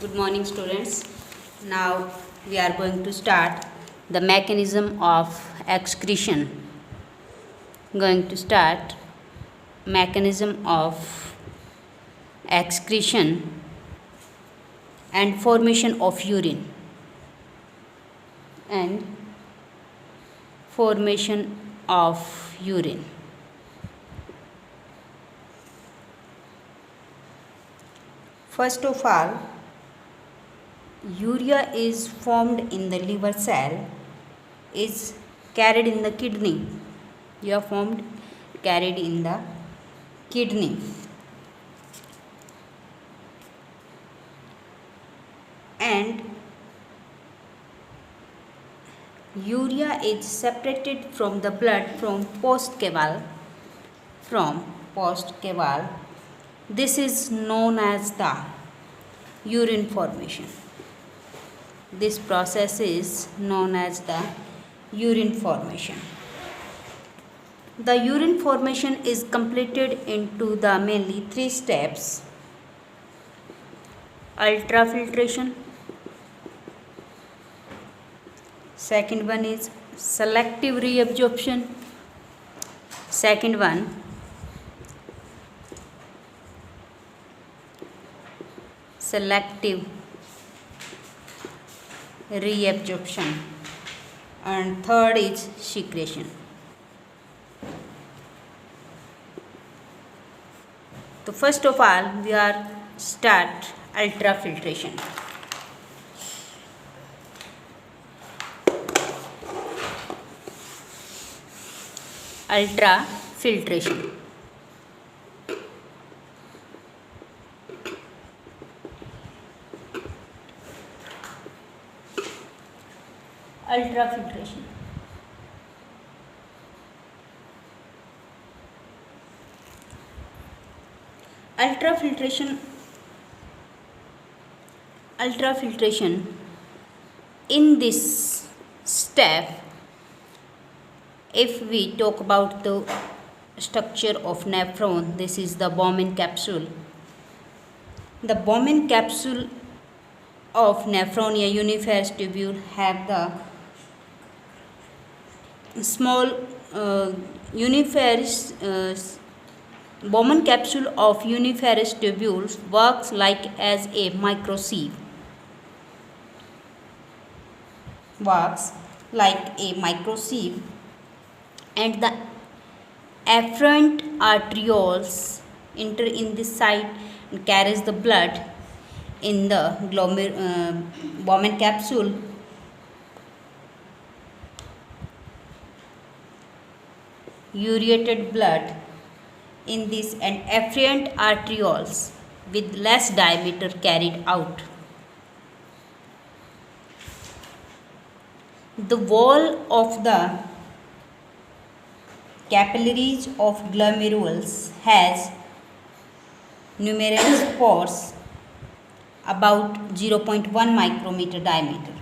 Good morning, students. Now we are going to start the mechanism of excretion. Going to start mechanism of excretion and formation of urine and formation of urine. First of all, urea is formed in the liver cell, is carried in the kidney. Urea formed, carried in the kidney. And urea is separated from the blood from postcaval. This is known as the urine formation. This process is known as the urine formation. The urine formation is completed into the mainly 3 steps: ultrafiltration, second one is selective reabsorption, second one selective reabsorption, and third is secretion. So first of all, we are start ultrafiltration. Ultrafiltration. Ultrafiltration. Ultrafiltration. In this step, if we talk about the structure of nephron, this is the Bowman capsule. The Bowman capsule of nephronia uniferous tubule have the small Bowman capsule of uniferous tubules works like as a microsieve. And the afferent arterioles enter in this site and carries the blood in the Bowman capsule. Ureated blood in this and afferent arterioles with less diameter carried out. The wall of the capillaries of glomerulus has numerous pores about 0.1 micrometer diameter.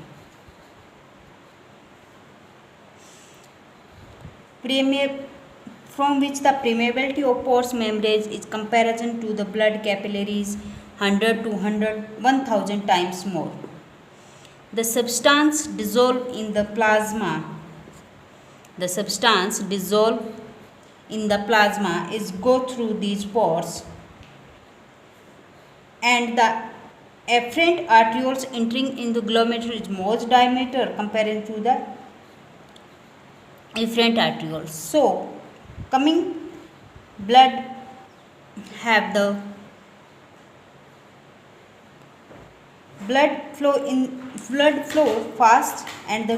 From which the permeability of pores membranes is comparison to the blood capillaries 100 to 1000 times more. The substance dissolved in the plasma. Is go through these pores, and the afferent arterioles entering in the glomerular is most diameter compared to the afferent arterioles. So, coming blood have the blood flow fast, and the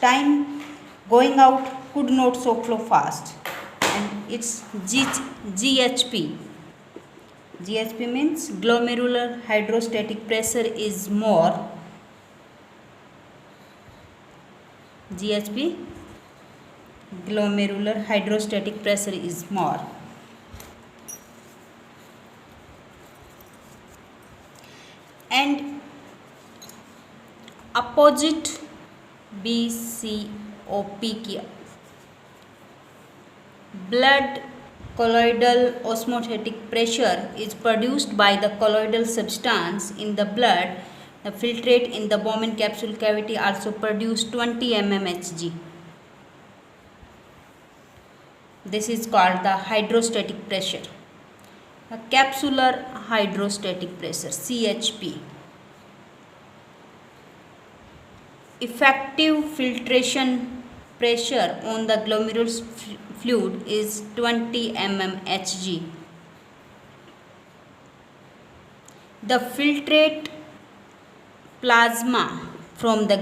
time going out could not so flow fast, and it's GHP. GHP means glomerular hydrostatic pressure is more. GHP, glomerular hydrostatic pressure is more. And opposite BCOP, blood colloidal osmotic pressure is produced by the colloidal substance in the blood The filtrate in the Bowman capsule cavity also produce 20 mmHg. This is called the hydrostatic pressure. The capsular hydrostatic pressure, CHP. Effective filtration pressure on the glomerular fluid is 20 mmHg. The filtrate plasma from the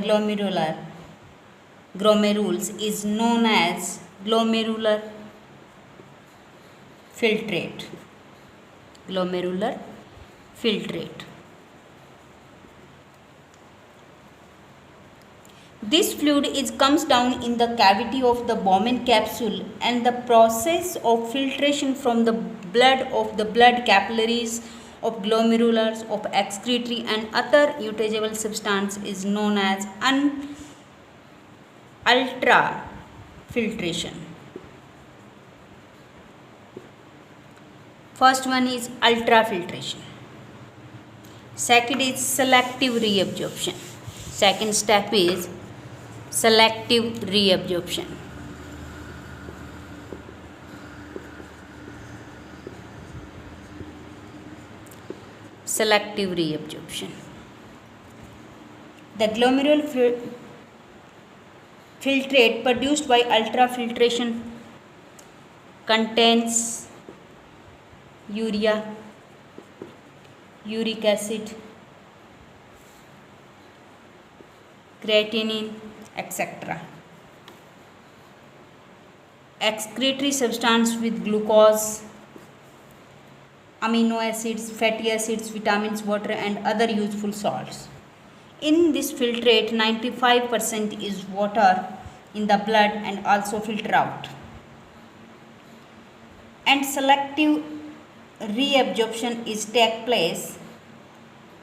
glomerulus is known as glomerular filtrate. Glomerular filtrate. This fluid comes down in the cavity of the Bowman capsule, and the process of filtration from the blood capillaries, of glomerulars, of excretory and other usageable substance is known as ultrafiltration. First one is ultrafiltration. Second is selective reabsorption. Second step is selective reabsorption. Selective reabsorption. The glomerular filtrate produced by ultrafiltration contains urea, uric acid, creatinine, etc. Excretory substance with glucose, amino acids, fatty acids, vitamins, water and other useful salts. In this filtrate, 95% is water in the blood and also filter out. And selective reabsorption is take place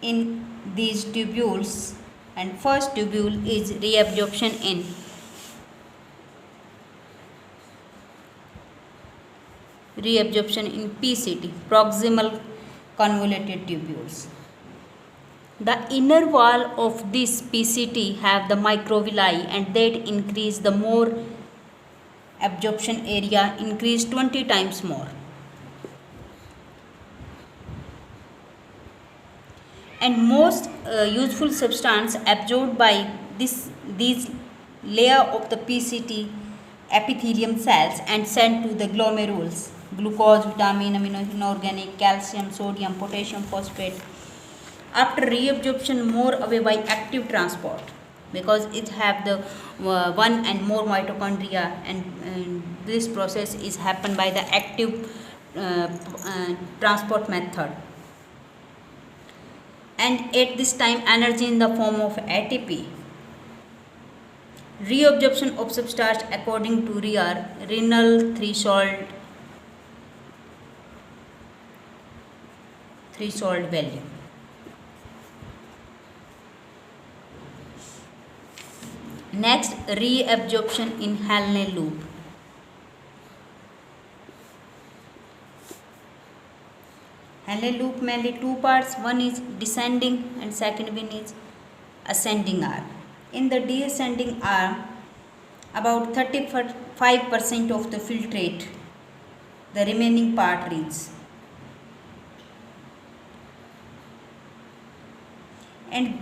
in these tubules, and first tubule is reabsorption in PCT, proximal convoluted tubules. The inner wall of this PCT have the microvilli, and that increase the more absorption area, increase 20 times more. And most useful substance absorbed by these layer of the PCT epithelium cells and sent to the glomerules: glucose, vitamin, amino, inorganic, calcium, sodium, potassium, phosphate. After reabsorption, more away by active transport, because it have the one and more mitochondria, and this process is happen by the active transport method. And at this time, energy in the form of ATP. Reabsorption of substance according to renal threshold value. Next, reabsorption in Henle loop. Henle loop mainly two parts. One is descending and second one is ascending arm. In the descending arm, about 35% of the filtrate, the remaining part reaches. And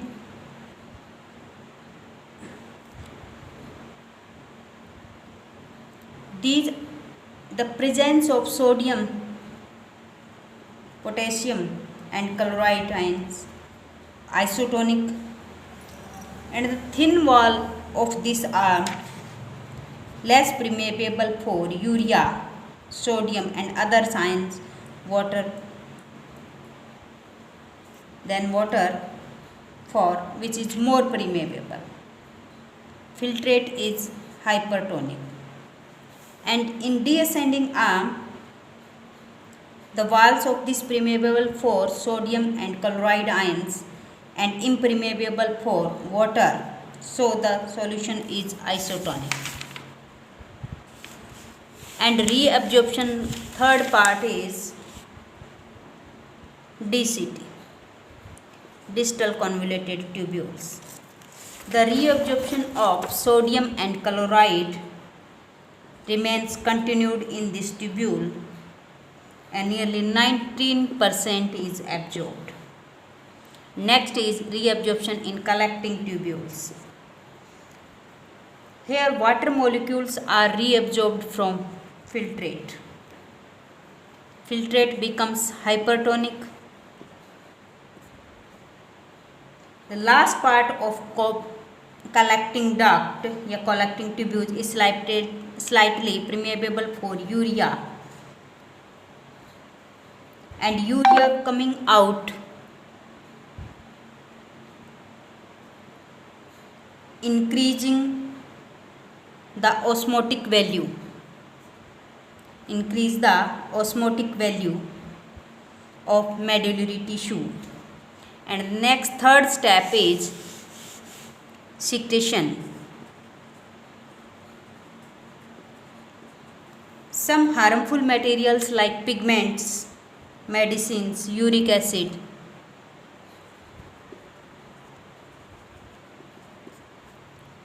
the presence of sodium, potassium and chloride ions, isotonic, and the thin wall of this arm less permeable for urea, sodium and other ions, water for which is more permeable. Filtrate is hypertonic. And in descending arm, the walls of this permeable for sodium and chloride ions and impermeable for water, so the solution is isotonic. And reabsorption, third part is DCT. distal convoluted tubules. The reabsorption of sodium and chloride remains continued in this tubule and nearly 19% is absorbed. Next is reabsorption in collecting tubules. Here water molecules are reabsorbed from filtrate. Filtrate becomes hypertonic. The last part of collecting duct या collecting tubule is slightly permeable for urea, and urea coming out increasing the osmotic value, increase the osmotic value of medullary tissue. And next third step is secretion. Some harmful materials like pigments, medicines, uric acid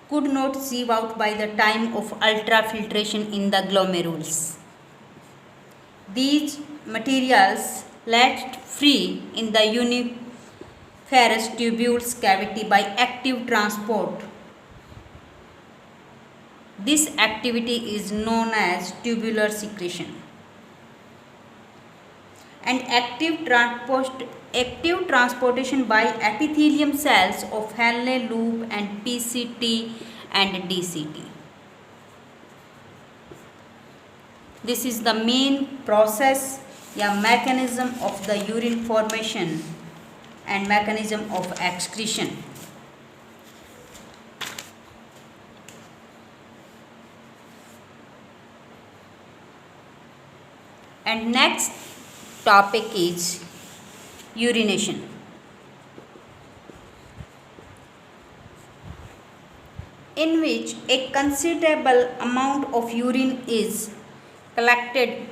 could not sieve out by the time of ultrafiltration in the glomerules. These materials left free in the uniferous tubules cavity by active transport. This activity is known as tubular secretion. And active transportation by epithelium cells of Henle loop and PCT and DCT. This is the main process या mechanism of the urine formation and mechanism of excretion. And next topic is urination. In which a considerable amount of urine is collected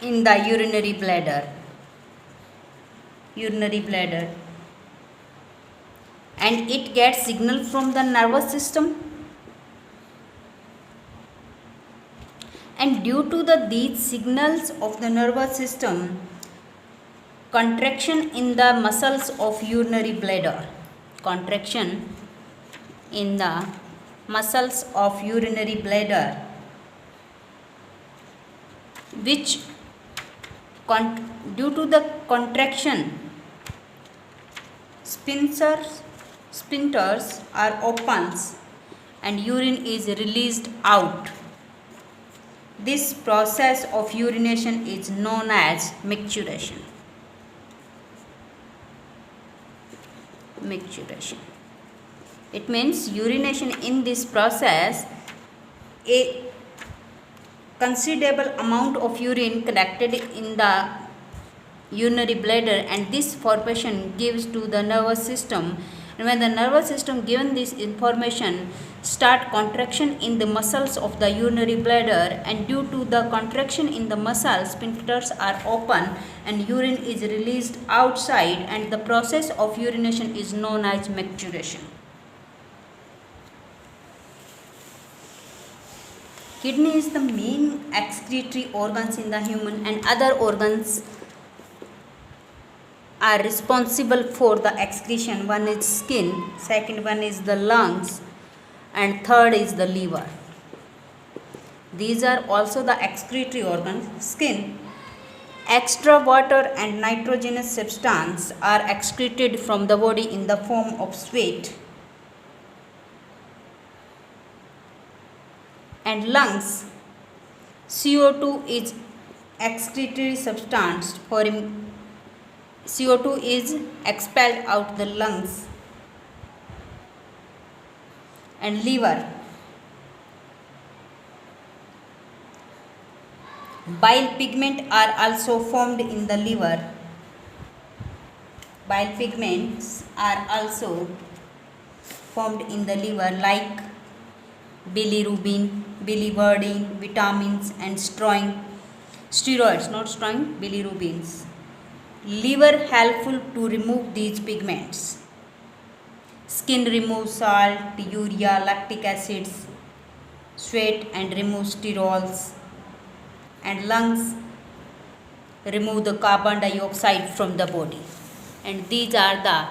in the urinary bladder, and it gets signal from the nervous system, and due to these signals of the nervous system, contraction in the muscles of urinary bladder, which due to the contraction, sphincters are opens and urine is released out. This process of urination is known as micturition. It means urination. In this process, a considerable amount of urine collected in the urinary bladder, and this formation gives to the nervous system, and when the nervous system given this information, start contraction in the muscles of the urinary bladder, and due to the contraction in the muscles, sphincters are open and urine is released outside, and the process of urination is known as micturition. Kidney is the main excretory organs in the human, and other organs are responsible for the excretion. One is skin, second one is the lungs, and third is the liver. These are also the excretory organs. Skin, extra water and nitrogenous substance are excreted from the body in the form of sweat. And lungs, CO2 is excretory substance. For CO2 is expelled out the lungs. And liver, bile pigment are also formed in the liver. Bile pigments are also formed in the liver, like bilirubin, vitamins, and bilirubins. Liver helpful to remove these pigments. Skin removes salt, urea, lactic acids. Sweat and remove sterols. And lungs remove the carbon dioxide from the body. And these are the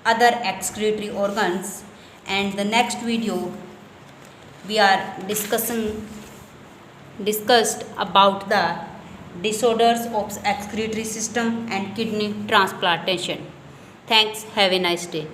other excretory organs. And the next video we are discussed about the disorders of excretory system and kidney transplantation. Thanks. Have a nice day.